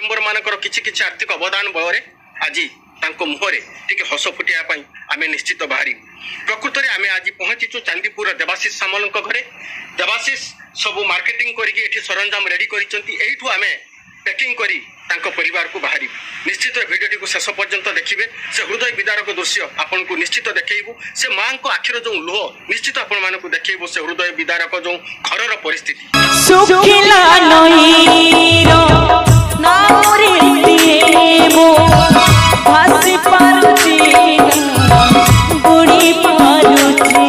Member मानकर किछि आर्थिक अवदान बଳରେ आज तांको मुहरे टिके हस फुटिया आमे निश्चित बाहरी। प्रकृत में आमे आज पहुंचीचु चांदीपुर देवाशीष सामल घरे। देवाशीष सब मार्केटिंग करके एठी सरंजाम रेडी करिसंती। एठू आमे पैकिंग करी तांको परिवार को बाहरी। निश्चित भिडियोटी को शेष पर्यंत देखिए। से हृदय विदारक दृश्य आपन को निश्चित देखैबु। से मां को आखिर जो लुह निश्चित आपण माने को देखैबु। से हृदय विदारक जो घरर परिस्थिति सुखिला नईरो नामरे दिएबो भासी पारुची गुड़ी पारुची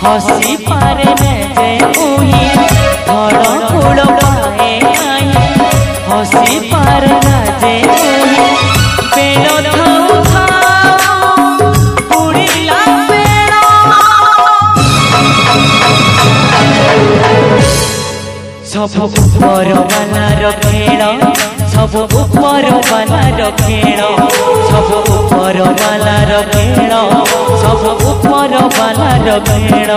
हसी पारे जे ओही धड़ फूल पाए आई हसी पारे जे ओही बेलो थाऊ थाऊ उड़ीला बेलो सब ऊपर वाला खेल सब ऊपर वाला खेल सब ऊपर वाला खेल सब ऊपर वाला खेल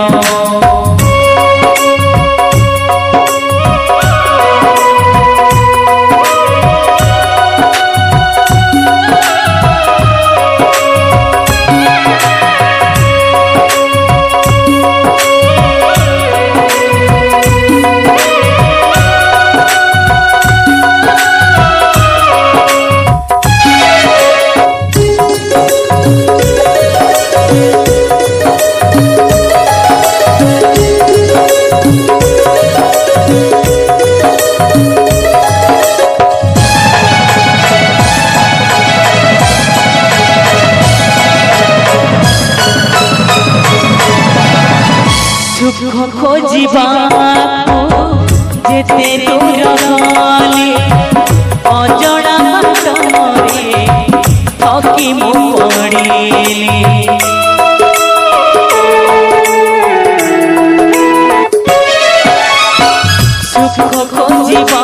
सुख खोजिबा जेते दूर गली अजड़ा बाटरे थकी मु पड़िली सुख खोजिबा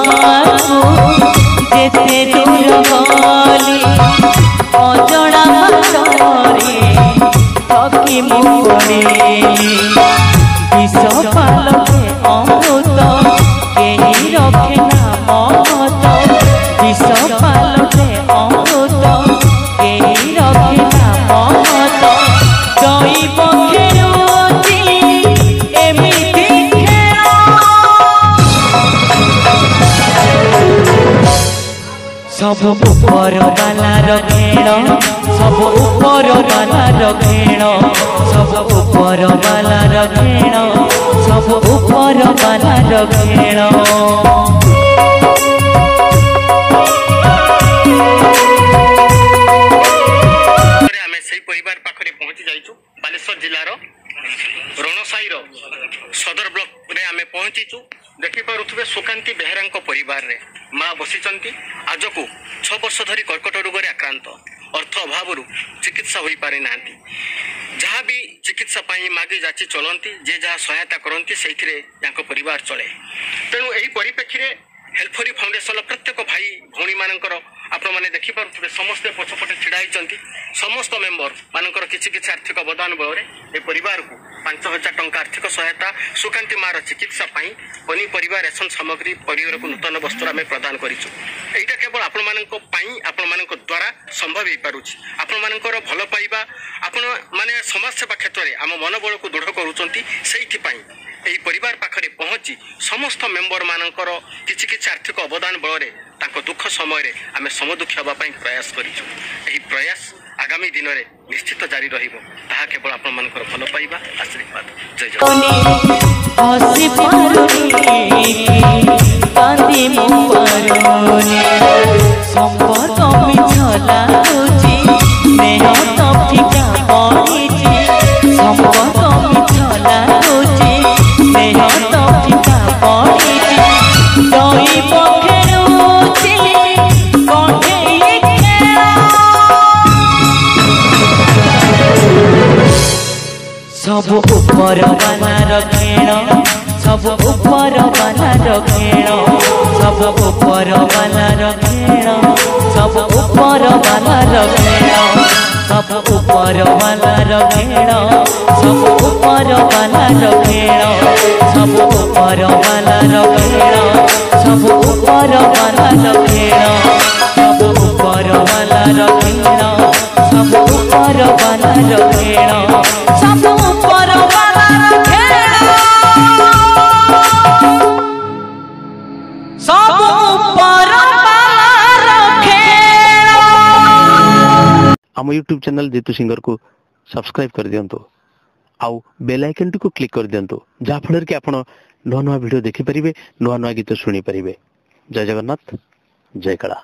जेते दूर गली अजड़ा बाटरे थकी मु पड़िली विष पालके अमृत केही रखे ना महत विष पालके अमृत केही रखे ना महत दैव खेलुची एमिति खेल सब ऊपर वाला खेल सब ऊपर वाला खेल सब ऊपर वाला खेल सब ऊपर वाला खेल आमे सही परिवार पाखरे पहुंची जाइछु। बालेश्वर जिल्लार रणसाईर सदर ब्लॉक रे आमे पहुंचीछु। देखि पारुथबे सुकांती बेहरांक परिवार रे माँ बसिचंती। आज को 6 वर्ष धरी कर्कट रोग रे आक्रांत अर्थ अभाव चिकित्सा हो पारि नांती। जहाँ भी चिकित्सा मागे जाची चलती जे जहाँ सहायता करती से परिवार चले। तेणु यही परिप्रेक्षी हेल्पफरी फाउंडेशन प्रत्येक भाई भौणी मानकर आपण मैंने देखिपे समस्ते पछपटे छिड़ा होती। समस्त मेम्बर मानकर किसी आर्थिक अवदान बल ए परिवार को 5,000 टंका आर्थिक सहायता सुकांती मार चिकित्सा पनीपरिया रेशन सामग्री परिवार को नूतन वस्त्र आम प्रदान करूँ। यहाँ केवल आपण द्वारा संभव हो पारुछि। आपण मानकर भल पाइबा आपण माने समाज सेवा क्षेत्र में आम मनोबल को दृढ़ करूँ। यही परिवार पाखरे पहुँची समस्त मेम्बर मानकर किछि आर्थिक अवदान बल दुख समय आम समदुखी हाँपाई प्रयास करूँ। यही प्रयास आगामी दिन में निश्चित जारी रहिबो। ताहा केवल आपण मानकर भल पाइबा आशीर्वाद। जय सब ऊपर वाला खेल सब ऊपर बालार खेल सब ऊपर बालार खेल सब ऊपर बालार खेल सब ऊपर बालार खेल सब ऊपर बालार खेल सब ऊपर बालार खेल सब ऊपर बालार खेल सब ऊपर बालार खेल सब ऊपर बालार खेल सब ऊपर बालार खेल सब ऊपर बालार खेल। आम यूट्यूब चैनल जीतू सिंगर को सब्सक्राइब कर दियंतु आउ बेल आइकन को क्लिक कर दियंतु जहाँ फल कि आपण नुआ नुआ वीडियो देखि परिबे नुआ नुआ गीत सुनी परिबे। जय जगन्नाथ जय कला।